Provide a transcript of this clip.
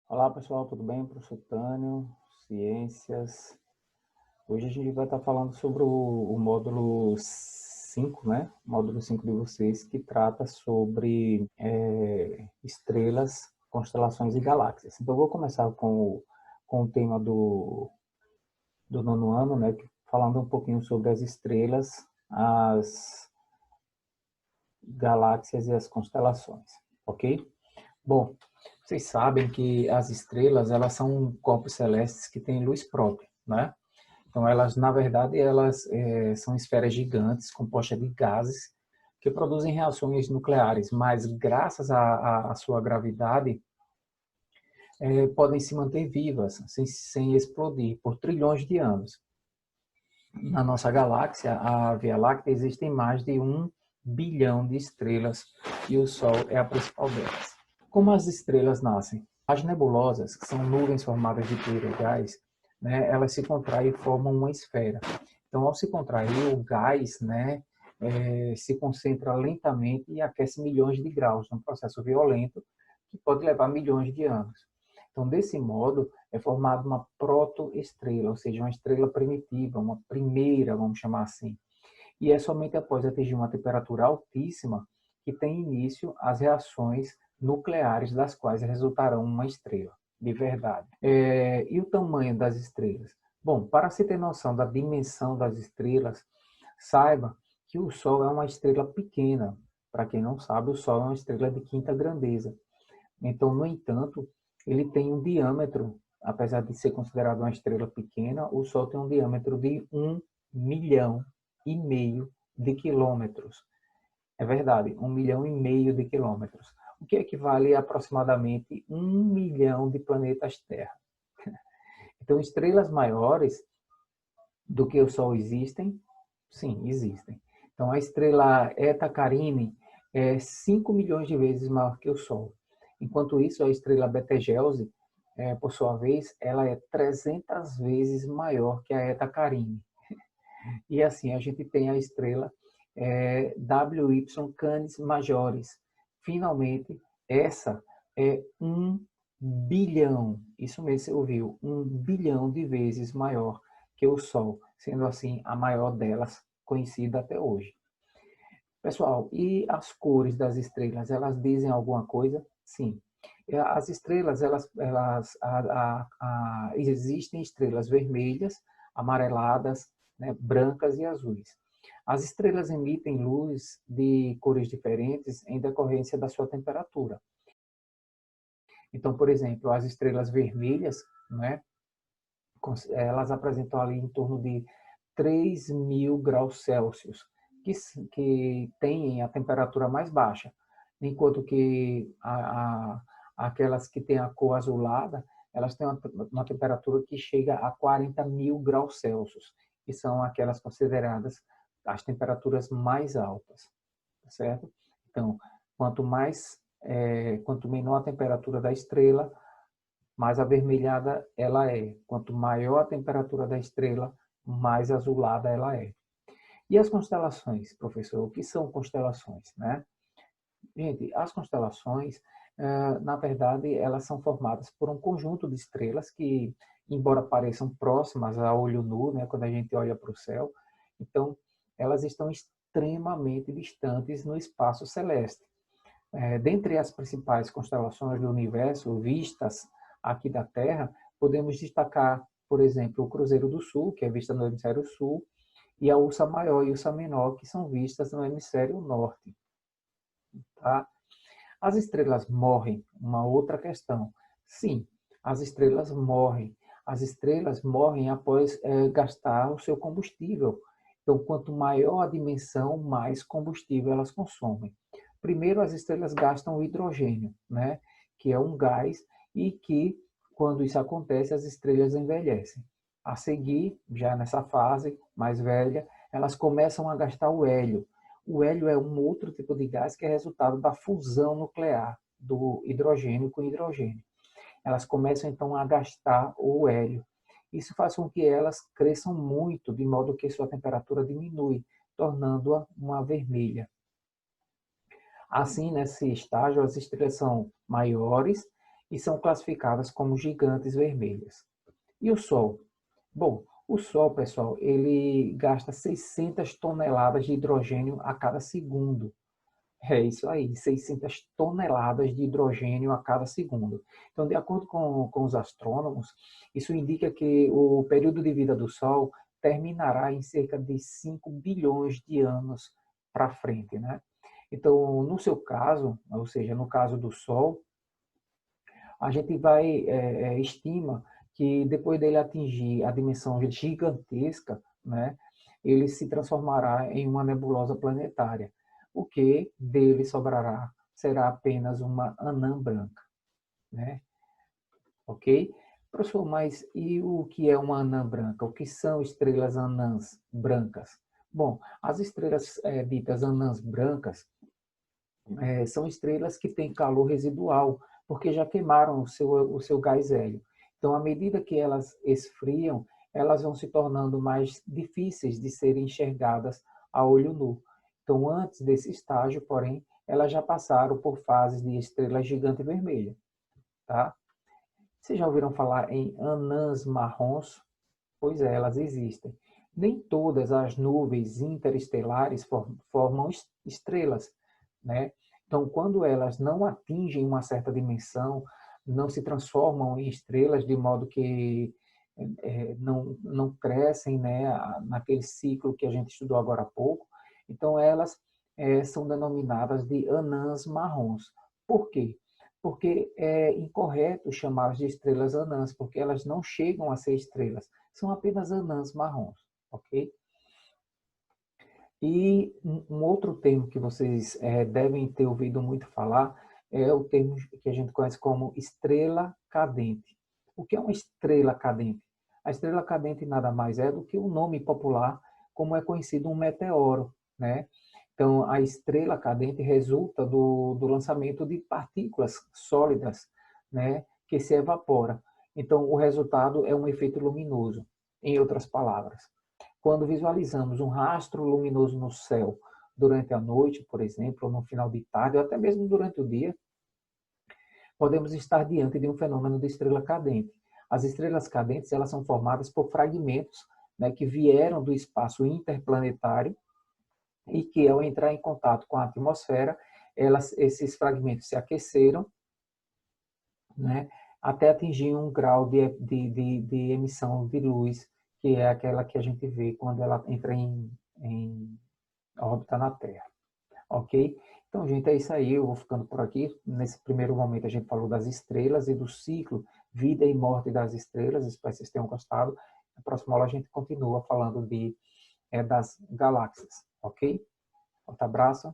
Olá pessoal, tudo bem? Professor Tânio, Ciências. Hoje a gente vai estar falando sobre o módulo 5, né? Módulo 5 de vocês, que trata sobre estrelas, constelações e galáxias. Então eu vou começar com o tema do nono ano, né? Falando um pouquinho sobre as estrelas, as galáxias e as constelações, ok? Bom, vocês sabem que as estrelas, elas são corpos celestes que têm luz própria, né? Então, elas, na verdade, elas são esferas gigantes compostas de gases que produzem reações nucleares, mas graças à sua gravidade, podem se manter vivas, sem explodir, por trilhões de anos. Na nossa galáxia, a Via Láctea, existem mais de 1 bilhão de estrelas e o Sol é a principal delas. Como as estrelas nascem? As nebulosas, que são nuvens formadas de poeira e gás, né, elas se contraem e formam uma esfera. Então, ao se contrair, o gás, né, se concentra lentamente e aquece milhões de graus, num processo violento que pode levar milhões de anos. Então, desse modo, é formada uma protoestrela, ou seja, uma estrela primitiva, uma primeira, vamos chamar assim. E é somente após atingir uma temperatura altíssima que tem início as reações nucleares das quais resultarão uma estrela, de verdade. E o tamanho das estrelas? Bom, para se ter noção da dimensão das estrelas, saiba que o Sol é uma estrela pequena. Para quem não sabe, o Sol é uma estrela de quinta grandeza. Então, no entanto, ele tem um diâmetro, apesar de ser considerado uma estrela pequena, o Sol tem um diâmetro de 1,5 milhão de quilômetros. É verdade, 1,5 milhão de quilômetros, o que equivale a aproximadamente 1 milhão de planetas Terra. Então, estrelas maiores do que o Sol existem? Sim, existem. Então, a estrela Eta Carinae é 5 milhões de vezes maior que o Sol. Enquanto isso, a estrela Betelgeuse, por sua vez, ela é 300 vezes maior que a Eta Carinae. E assim, a gente tem a estrela WY Canis Majoris. Finalmente, essa é 1 bilhão, isso mesmo você ouviu, 1 bilhão de vezes maior que o Sol, sendo assim a maior delas conhecida até hoje. Pessoal, e as cores das estrelas, elas dizem alguma coisa? Sim. As estrelas, existem estrelas vermelhas, amareladas, né, brancas e azuis. As estrelas emitem luz de cores diferentes em decorrência da sua temperatura. Então, por exemplo, as estrelas vermelhas, né, elas apresentam ali em torno de 3.000 graus Celsius, que têm a temperatura mais baixa, enquanto que aquelas que têm a cor azulada, elas têm uma temperatura que chega a 40.000 graus Celsius, que são aquelas consideradas as temperaturas mais altas, certo? Então, quanto menor a temperatura da estrela, mais avermelhada ela é. Quanto maior a temperatura da estrela, mais azulada ela é. E as constelações, professor? O que são constelações, né? Gente, as constelações, na verdade, elas são formadas por um conjunto de estrelas que, embora pareçam próximas a olho nu, né, quando a gente olha para o céu, então elas estão extremamente distantes no espaço celeste. Dentre as principais constelações do universo vistas aqui da Terra, podemos destacar, por exemplo, o Cruzeiro do Sul, que é vista no hemisfério sul, e a Ursa Maior e Ursa Menor, que são vistas no hemisfério norte. Tá? As estrelas morrem, uma outra questão. Sim, as estrelas morrem. As estrelas morrem após gastar o seu combustível. Então, quanto maior a dimensão, mais combustível elas consomem. Primeiro, as estrelas gastam o hidrogênio, né? Que é um gás e que, quando isso acontece, as estrelas envelhecem. A seguir, já nessa fase mais velha, elas começam a gastar o hélio. O hélio é um outro tipo de gás que é resultado da fusão nuclear do hidrogênio com hidrogênio. Elas começam então a gastar o hélio. Isso faz com que elas cresçam muito, de modo que sua temperatura diminui, tornando-a uma vermelha. Assim, nesse estágio, as estrelas são maiores e são classificadas como gigantes vermelhas. E o Sol? Bom, o Sol, pessoal, ele gasta 600 toneladas de hidrogênio a cada segundo. É isso aí, 600 toneladas de hidrogênio a cada segundo. Então, de acordo com os astrônomos, isso indica que o período de vida do Sol terminará em cerca de 5 bilhões de anos para frente, né? Então, no seu caso, ou seja, no caso do Sol, a gente estima que depois dele atingir a dimensão gigantesca, né, ele se transformará em uma nebulosa planetária. O que dele sobrará será apenas uma anã branca, né? Ok? Professor, mas e o que é uma anã branca? O que são estrelas anãs brancas? Bom, as estrelas ditas anãs brancas são estrelas que têm calor residual, porque já queimaram o seu gás hélio. Então, à medida que elas esfriam, elas vão se tornando mais difíceis de serem enxergadas a olho nu. Então, antes desse estágio, porém, elas já passaram por fases de estrela gigante vermelha. Tá? Vocês já ouviram falar em anãs marrons? Pois é, elas existem. Nem todas as nuvens interestelares formam estrelas, né? Então, quando elas não atingem uma certa dimensão, não se transformam em estrelas de modo que não crescem, né, naquele ciclo que a gente estudou agora há pouco, então elas são denominadas de anãs marrons. Por quê? Porque é incorreto chamá-las de estrelas anãs, porque elas não chegam a ser estrelas, são apenas anãs marrons, ok? E um outro termo que vocês devem ter ouvido muito falar é o termo que a gente conhece como estrela cadente. O que é uma estrela cadente? A estrela cadente nada mais é do que o nome popular, como é conhecido um meteoro, né? Então, a estrela cadente resulta do lançamento de partículas sólidas, né, que se evaporam. Então, o resultado é um efeito luminoso, em outras palavras. Quando visualizamos um rastro luminoso no céu durante a noite, por exemplo, ou no final de tarde, ou até mesmo durante o dia, podemos estar diante de um fenômeno de estrela cadente. As estrelas cadentes, elas são formadas por fragmentos, né, que vieram do espaço interplanetário e que, ao entrar em contato com a atmosfera, esses fragmentos se aqueceram, né, até atingir um grau de emissão de luz, que é aquela que a gente vê quando ela entra em órbita na Terra. Ok? Então, gente, é isso aí. Eu vou ficando por aqui. Nesse primeiro momento, a gente falou das estrelas e do ciclo vida e morte das estrelas. Espero que vocês tenham gostado. Na próxima aula, a gente continua falando das galáxias. Ok? Forte abraço.